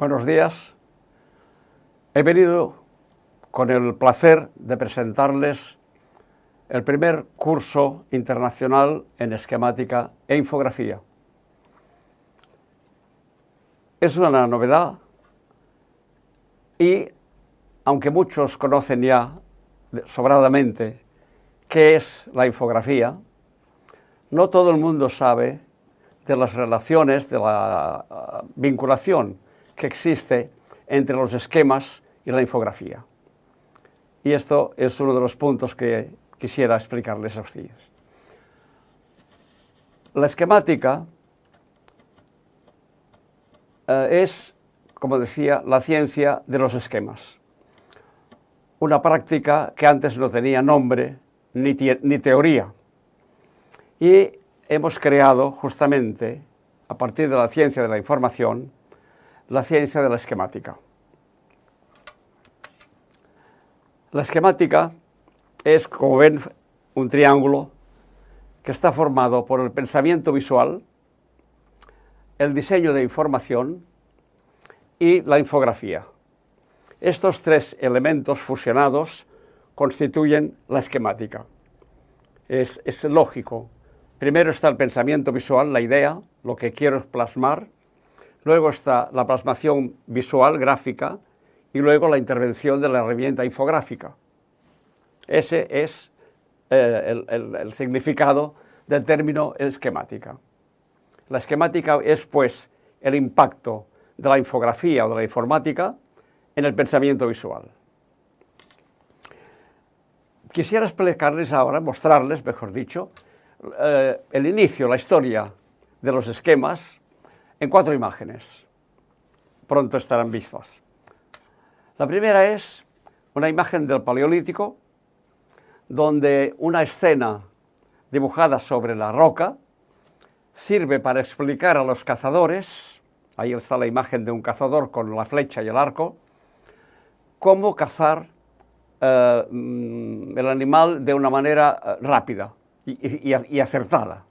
Buenos días. He venido con el placer de presentarles el primer curso internacional en esquemática e infografía. Es una novedad y, aunque muchos conocen ya sobradamente qué es la infografía, no todo el mundo sabe de las relaciones, de la vinculación que existe entre los esquemas y la infografía. Y esto es uno de los puntos que quisiera explicarles a ustedes. La esquemática es, como decía, la ciencia de los esquemas. Una práctica que antes no tenía nombre ni teoría. Y hemos creado justamente, a partir de la ciencia de la información, la ciencia de la esquemática. La esquemática es, como ven, un triángulo que está formado por el pensamiento visual, el diseño de información y la infografía. Estos tres elementos fusionados constituyen la esquemática. Es lógico. Primero está el pensamiento visual, la idea, lo que quiero plasmar. Luego está la plasmación visual, gráfica, y luego la intervención de la herramienta infográfica. Ese es el significado del término esquemática. La esquemática es, pues, el impacto de la infografía o de la informática en el pensamiento visual. Quisiera explicarles ahora, mostrarles, mejor dicho, el inicio, la historia de los esquemas en 4 imágenes. Pronto estarán vistas. La primera es una imagen del Paleolítico, donde una escena dibujada sobre la roca sirve para explicar a los cazadores, ahí está la imagen de un cazador con la flecha y el arco, cómo cazar el animal de una manera rápida y acertada.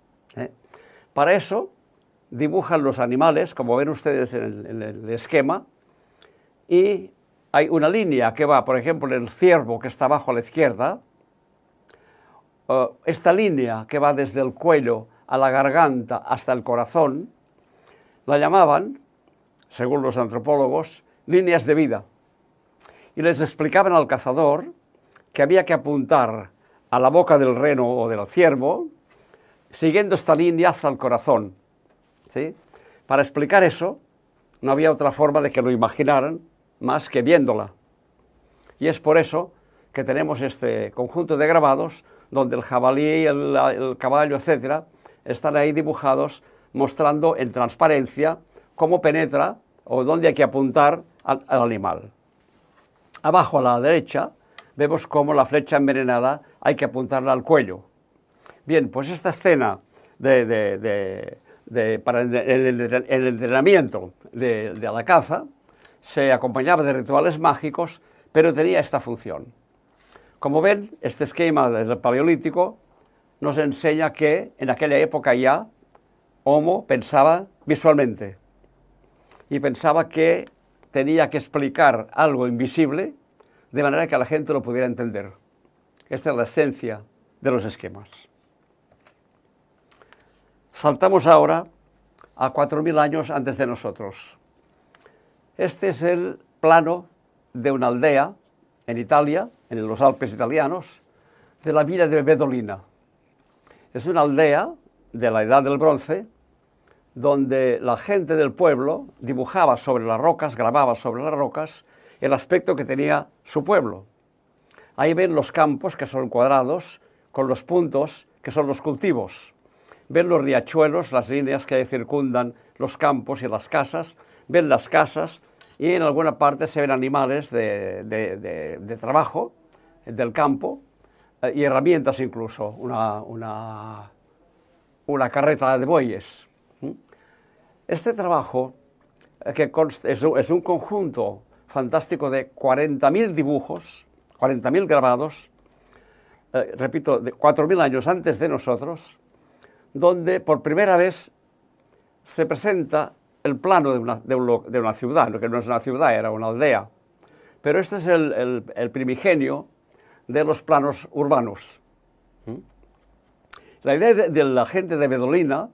Para eso dibujan los animales, como ven ustedes en el esquema, y hay una línea que va, por ejemplo, en el ciervo que está abajo a la izquierda. Esta línea que va desde el cuello a la garganta hasta el corazón, la llamaban, según los antropólogos, líneas de vida. Y les explicaban al cazador que había que apuntar a la boca del reno o del ciervo, siguiendo esta línea hasta el corazón. ¿Sí? Para explicar eso, no había otra forma de que lo imaginaran más que viéndola. Y es por eso que tenemos este conjunto de grabados donde el jabalí, el caballo, etcétera, están ahí dibujados mostrando en transparencia cómo penetra o dónde hay que apuntar al animal. Abajo a la derecha vemos cómo la flecha envenenada hay que apuntarla al cuello. Bien, pues esta escena para el entrenamiento de la caza se acompañaba de rituales mágicos, pero tenía esta función. Como ven, este esquema del Paleolítico nos enseña que en aquella época ya Homo pensaba visualmente y pensaba que tenía que explicar algo invisible de manera que la gente lo pudiera entender. Esta es la esencia de los esquemas. Saltamos ahora a 4000 años antes de nosotros. Este es el plano de una aldea en Italia, en los Alpes italianos, de la villa de Bedolina. Es una aldea de la Edad del Bronce, donde la gente del pueblo dibujaba sobre las rocas, grababa sobre las rocas, el aspecto que tenía su pueblo. Ahí ven los campos, que son cuadrados, con los puntos, que son los cultivos. Ven los riachuelos, las líneas que circundan los campos y las casas, ven las casas, y en alguna parte se ven animales de trabajo, del campo, y herramientas incluso, una carreta de bueyes. Este trabajo que es un conjunto fantástico de 40.000 dibujos, 40.000 grabados, repito, de 4.000 años antes de nosotros, donde por primera vez se presenta el plano de una ciudad, que no es una ciudad, era una aldea. Pero este es el primigenio de los planos urbanos. La idea de la gente de Bedolina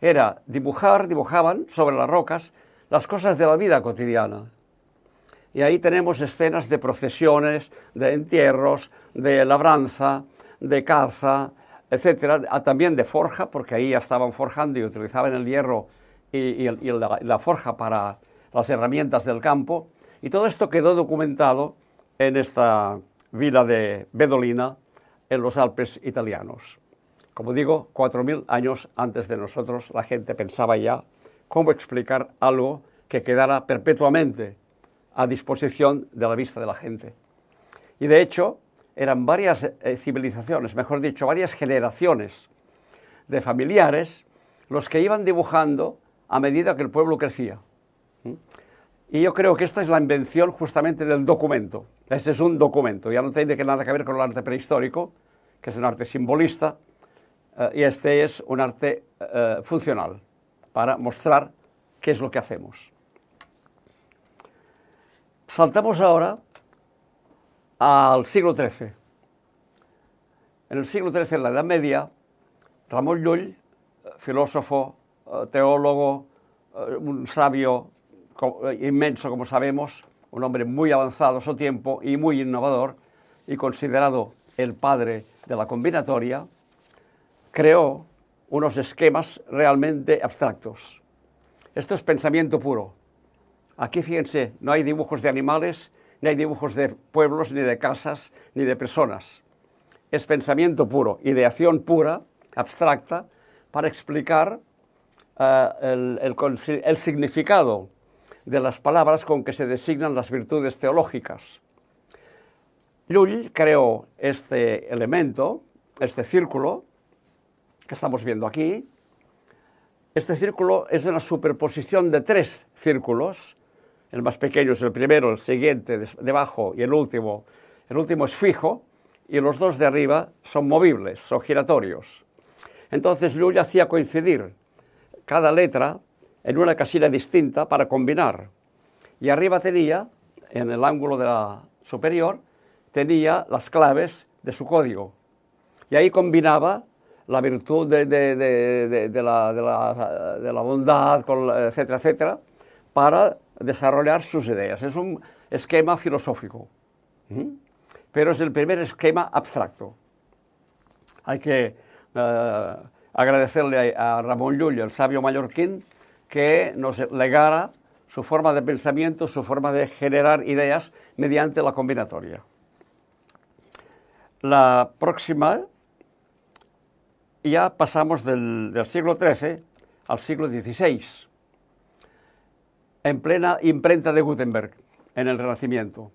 era dibujaban sobre las rocas las cosas de la vida cotidiana. Y ahí tenemos escenas de procesiones, de entierros, de labranza, de caza, etcétera, también de forja, porque ahí ya estaban forjando y utilizaban el hierro y la forja para las herramientas del campo. Y todo esto quedó documentado en esta vila de Bedolina, en los Alpes italianos. Como digo, 4000 años antes de nosotros, la gente pensaba ya cómo explicar algo que quedara perpetuamente a disposición de la vista de la gente. Y de hecho, eran varias civilizaciones, mejor dicho, varias generaciones de familiares los que iban dibujando a medida que el pueblo crecía. Y yo creo que esta es la invención justamente del documento. Este es un documento, ya no tiene nada que ver con el arte prehistórico, que es un arte simbolista, y este es un arte funcional, para mostrar qué es lo que hacemos. Saltamos ahora al siglo XIII. En el siglo XIII, en la Edad Media, Ramon Llull, filósofo, teólogo, un sabio inmenso, como sabemos, un hombre muy avanzado a su tiempo y muy innovador, y considerado el padre de la combinatoria, creó unos esquemas realmente abstractos. Esto es pensamiento puro. Aquí, fíjense, no hay dibujos de animales, ni hay dibujos de pueblos, ni de casas, ni de personas. Es pensamiento puro, ideación pura, abstracta, para explicar el significado de las palabras con que se designan las virtudes teológicas. Llull creó este elemento, este círculo, que estamos viendo aquí. Este círculo es una superposición de 3 círculos. El más pequeño es el primero, el siguiente debajo y el último. El último es fijo y los 2 de arriba son movibles, son giratorios. Entonces Llull hacía coincidir cada letra en una casilla distinta para combinar. Y arriba tenía, en el ángulo de la superior, tenía las claves de su código. Y ahí combinaba la virtud de la bondad, etcétera, etcétera, para desarrollar sus ideas. Es un esquema filosófico, pero es el primer esquema abstracto. Hay que agradecerle a Ramon Llull, el sabio mallorquín, que nos legara su forma de pensamiento, su forma de generar ideas mediante la combinatoria. La próxima, ya pasamos del siglo XIII al siglo XVI, en plena imprenta de Gutenberg, en el Renacimiento.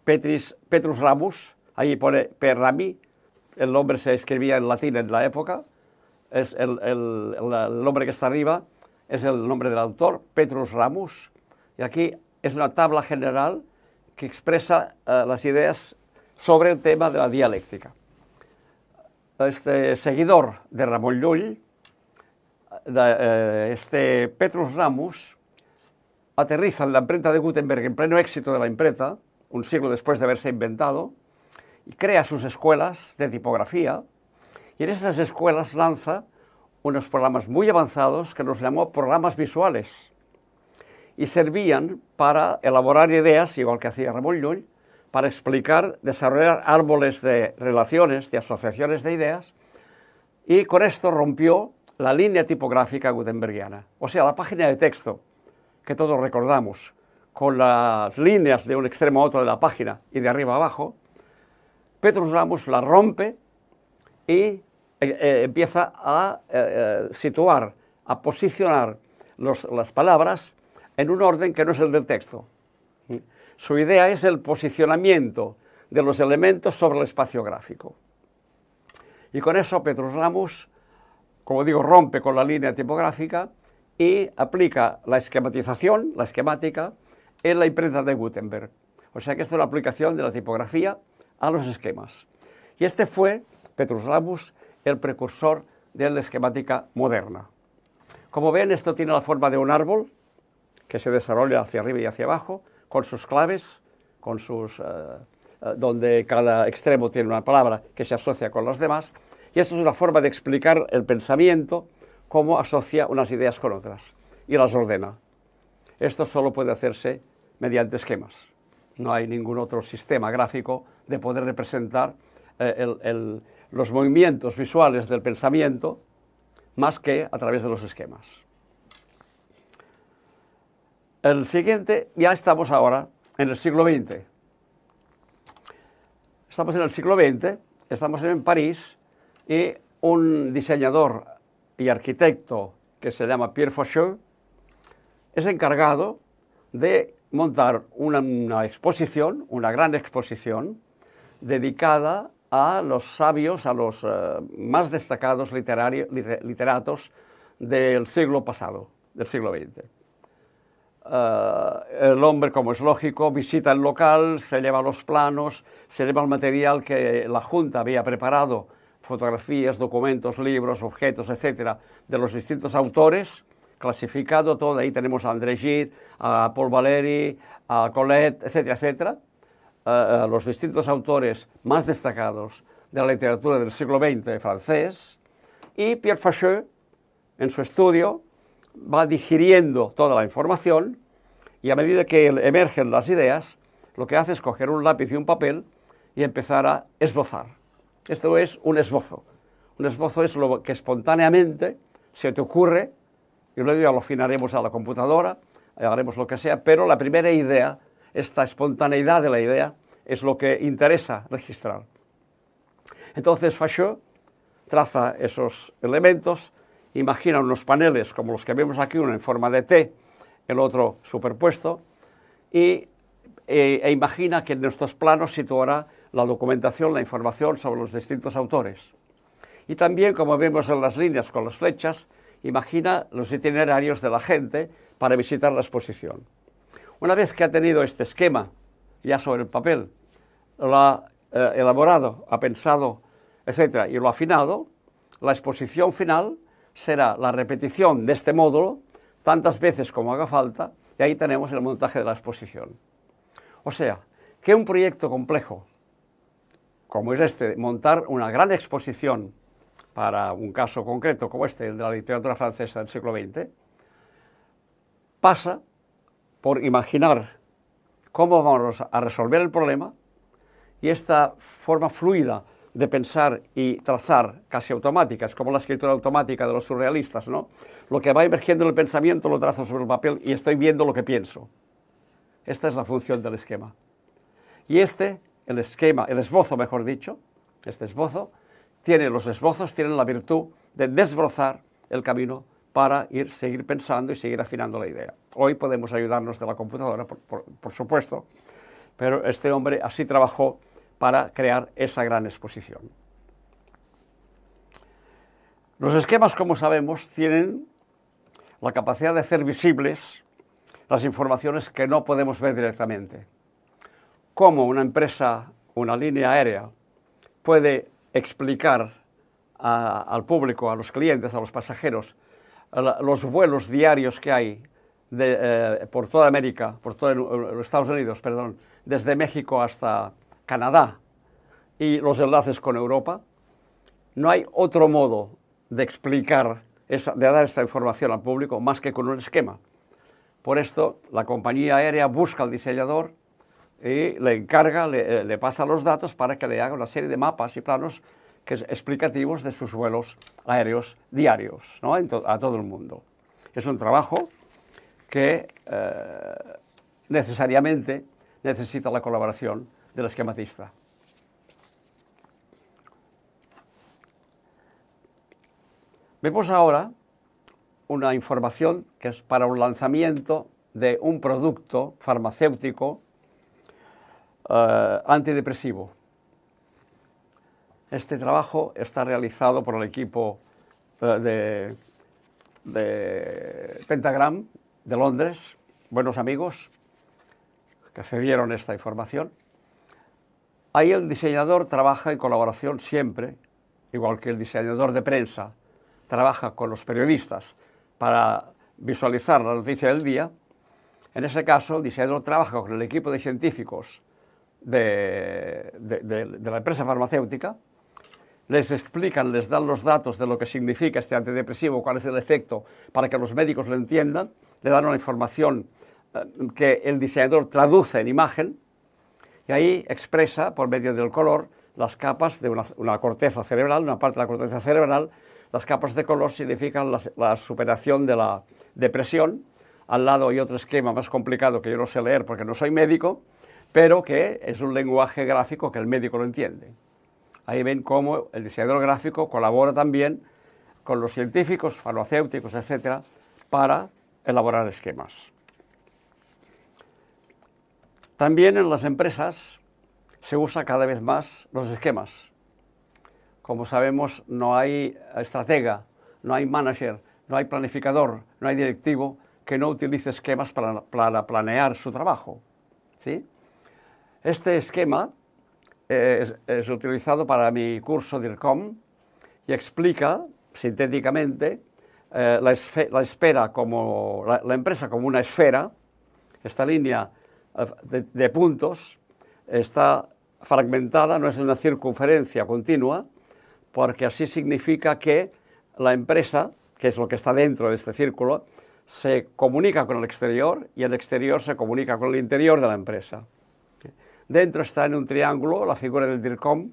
Petrus Ramus, ahí pone per Rami, el nombre se escribía en latín en la época, es el nombre que está arriba, es el nombre del autor, Petrus Ramus, y aquí es una tabla general que expresa las ideas sobre el tema de la dialéctica. Este seguidor de Ramon Llull, este Petrus Ramus, aterriza en la imprenta de Gutenberg en pleno éxito de la imprenta, un siglo después de haberse inventado, y crea sus escuelas de tipografía, y en esas escuelas lanza unos programas muy avanzados que los llamó programas visuales, y servían para elaborar ideas, igual que hacía Ramon Llull, para explicar, desarrollar árboles de relaciones, de asociaciones de ideas, y con esto rompió la línea tipográfica gutenbergiana, o sea, la página de texto, que todos recordamos, con las líneas de un extremo a otro de la página y de arriba a abajo. Petrus Ramus la rompe y empieza a situar, a posicionar las palabras en un orden que no es el del texto. Su idea es el posicionamiento de los elementos sobre el espacio gráfico. Y con eso Petrus Ramus, como digo, rompe con la línea tipográfica y aplica la esquematización, la esquemática, en la imprenta de Gutenberg. O sea que esta es la aplicación de la tipografía a los esquemas. Y este fue, Petrus Ramus, el precursor de la esquemática moderna. Como ven, esto tiene la forma de un árbol que se desarrolla hacia arriba y hacia abajo, con sus claves, con sus, donde cada extremo tiene una palabra que se asocia con las demás, y esto es una forma de explicar el pensamiento, cómo asocia unas ideas con otras y las ordena. Esto solo puede hacerse mediante esquemas. No hay ningún otro sistema gráfico de poder representar los movimientos visuales del pensamiento más que a través de los esquemas. El siguiente, ya estamos ahora en el siglo XX. Estamos en el siglo XX, estamos en París, y un diseñador y arquitecto que se llama Pierre Faucheux es encargado de montar una exposición, una gran exposición, dedicada a los sabios, a los más destacados literatos del siglo pasado, del siglo XX. El hombre, como es lógico, visita el local, se lleva los planos, se lleva el material que la Junta había preparado, fotografías, documentos, libros, objetos, etcétera, de los distintos autores, clasificado todo. Ahí tenemos a André Gide, a Paul Valéry, a Colette, etcétera, etcétera. Los distintos autores más destacados de la literatura del siglo XX francés, y Pierre Faucheux, en su estudio, va digiriendo toda la información, y a medida que emergen las ideas, lo que hace es coger un lápiz y un papel y empezar a esbozar. Esto es un esbozo. Un esbozo es lo que espontáneamente se te ocurre, y luego ya lo afinaremos a la computadora, haremos lo que sea, pero la primera idea, esta espontaneidad de la idea, es lo que interesa registrar. Entonces Faucheux traza esos elementos, imagina unos paneles como los que vemos aquí, uno en forma de T, el otro superpuesto, e imagina que en estos planos situará la documentación, la información sobre los distintos autores. Y también, como vemos en las líneas con las flechas, imagina los itinerarios de la gente para visitar la exposición. Una vez que ha tenido este esquema ya sobre el papel, lo ha elaborado, ha pensado, etcétera, y lo ha afinado, la exposición final será la repetición de este módulo tantas veces como haga falta, y ahí tenemos el montaje de la exposición. O sea, que un proyecto complejo, como es este, montar una gran exposición para un caso concreto como este, el de la literatura francesa del siglo XX, pasa por imaginar cómo vamos a resolver el problema, y esta forma fluida de pensar y trazar, casi automática, es como la escritura automática de los surrealistas, ¿no? Lo que va emergiendo en el pensamiento lo trazo sobre el papel y estoy viendo lo que pienso. Esta es la función del esquema. Y el esquema, el esbozo, mejor dicho, este esbozo, los esbozos tienen la virtud de desbrozar el camino para seguir pensando y seguir afinando la idea. Hoy podemos ayudarnos de la computadora, por supuesto, pero este hombre así trabajó para crear esa gran exposición. Los esquemas, como sabemos, tienen la capacidad de hacer visibles las informaciones que no podemos ver directamente. Cómo una empresa, una línea aérea, puede explicar al público, a los clientes, a los pasajeros, los vuelos diarios que hay por toda América, por todos los Estados Unidos, perdón, desde México hasta Canadá, y los enlaces con Europa. No hay otro modo de explicar, de dar esta información al público más que con un esquema. Por esto, la compañía aérea busca al diseñador y le encarga, le pasa los datos para que le haga una serie de mapas y planos explicativos de sus vuelos aéreos diarios, ¿no? A todo el mundo. Es un trabajo que necesariamente necesita la colaboración del esquematista. Vemos ahora una información que es para un lanzamiento de un producto farmacéutico antidepresivo. Este trabajo está realizado por el equipo de Pentagram de Londres, buenos amigos que cedieron esta información. Ahí el diseñador trabaja en colaboración siempre, igual que el diseñador de prensa trabaja con los periodistas para visualizar la noticia del día. En ese caso, el diseñador trabaja con el equipo de científicos de la empresa farmacéutica, les explican, les dan los datos de lo que significa este antidepresivo, cuál es el efecto, para que los médicos lo entiendan, le dan una información que el diseñador traduce en imagen, y ahí expresa, por medio del color, las capas de una corteza cerebral, una parte de la corteza cerebral. Las capas de color significan la superación de la depresión. Al lado hay otro esquema más complicado que yo no sé leer porque no soy médico, pero que es un lenguaje gráfico que el médico lo entiende. Ahí ven cómo el diseñador gráfico colabora también con los científicos, farmacéuticos, etcétera, para elaborar esquemas. También en las empresas se usa cada vez más los esquemas. Como sabemos, no hay estratega, no hay manager, no hay planificador, no hay directivo que no utilice esquemas para planear su trabajo, ¿sí? Este esquema es utilizado para mi curso DIRCOM y explica sintéticamente la empresa como una esfera. Esta línea de puntos está fragmentada, no es una circunferencia continua, porque así significa que la empresa, que es lo que está dentro de este círculo, se comunica con el exterior y el exterior se comunica con el interior de la empresa. Dentro está en un triángulo la figura del DIRCOM,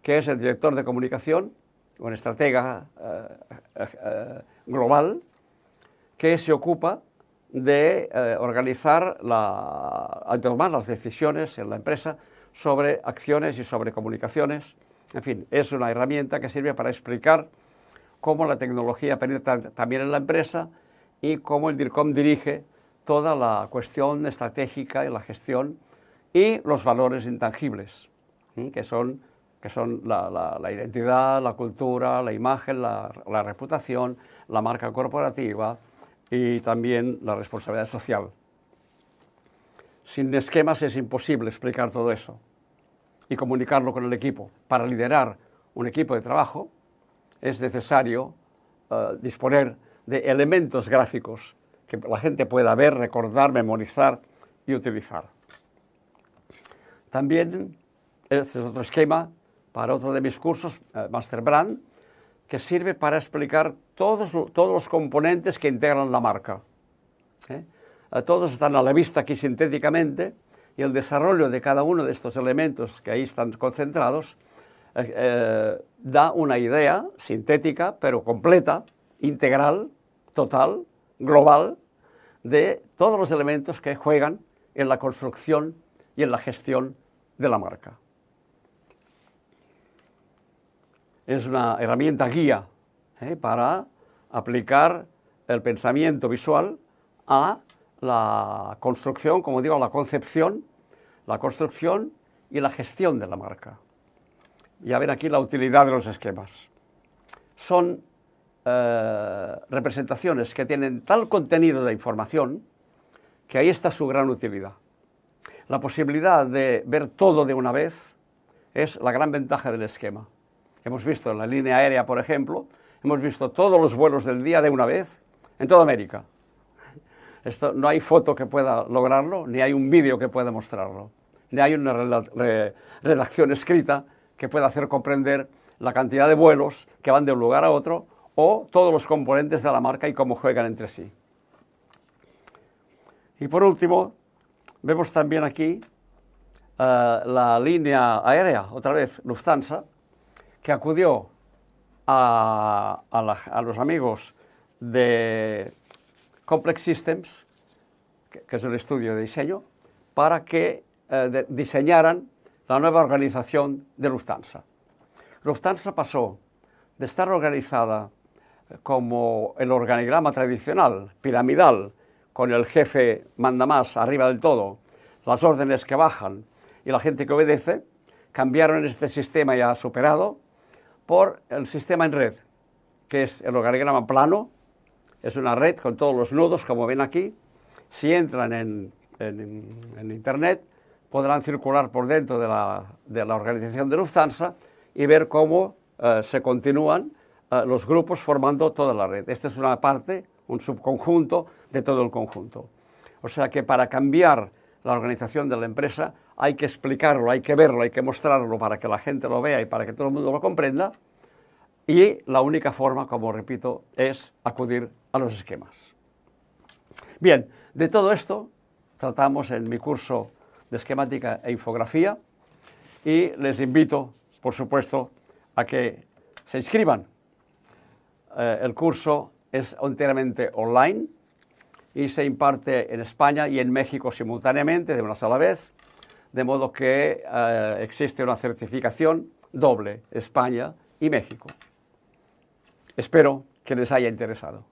que es el director de comunicación, un estratega global, que se ocupa de tomar las decisiones en la empresa sobre acciones y sobre comunicaciones. En fin, es una herramienta que sirve para explicar cómo la tecnología penetra también en la empresa y cómo el DIRCOM dirige toda la cuestión estratégica y la gestión y los valores intangibles, ¿sí? que son la identidad, la cultura, la imagen, la reputación, la marca corporativa y también la responsabilidad social. Sin esquemas es imposible explicar todo eso y comunicarlo con el equipo. Para liderar un equipo de trabajo es necesario disponer de elementos gráficos que la gente pueda ver, recordar, memorizar y utilizar. También este es otro esquema para otro de mis cursos, Master Brand, que sirve para explicar todos los componentes que integran la marca. Todos están a la vista aquí sintéticamente y el desarrollo de cada uno de estos elementos que ahí están concentrados da una idea sintética, pero completa, integral, total, global, de todos los elementos que juegan en la construcción y en la gestión de la marca. Es una herramienta guía para aplicar el pensamiento visual a la construcción, como digo, a la concepción, la construcción y la gestión de la marca. Ya ven aquí la utilidad de los esquemas. Son representaciones que tienen tal contenido de información que ahí está su gran utilidad. La posibilidad de ver todo de una vez es la gran ventaja del esquema. Hemos visto en la línea aérea, por ejemplo, hemos visto todos los vuelos del día de una vez en toda América. Esto, no hay foto que pueda lograrlo, ni hay un vídeo que pueda mostrarlo, ni hay una redacción escrita que pueda hacer comprender la cantidad de vuelos que van de un lugar a otro o todos los componentes de la marca y cómo juegan entre sí. Y por último, vemos también aquí la línea aérea, otra vez Lufthansa, que acudió a los amigos de Complex Systems, que es el estudio de diseño, para que diseñaran la nueva organización de Lufthansa. Lufthansa pasó de estar organizada como el organigrama tradicional, piramidal, con el jefe manda más arriba del todo, las órdenes que bajan y la gente que obedece, cambiaron este sistema ya superado por el sistema en red, que es el organigrama plano. Es una red con todos los nudos, como ven aquí. Si entran en Internet, podrán circular por dentro de la organización de Lufthansa y ver cómo se continúan los grupos formando toda la red. Esta es una parte, un subconjunto de todo el conjunto. O sea que para cambiar la organización de la empresa hay que explicarlo, hay que verlo, hay que mostrarlo para que la gente lo vea y para que todo el mundo lo comprenda. Y la única forma, como repito, es acudir a los esquemas. Bien, de todo esto tratamos en mi curso de esquemática e infografía y les invito, por supuesto, a que se inscriban. El curso es enteramente online y se imparte en España y en México simultáneamente, de una sola vez, de modo que existe una certificación doble, España y México. Espero que les haya interesado.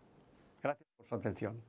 Gracias por su atención.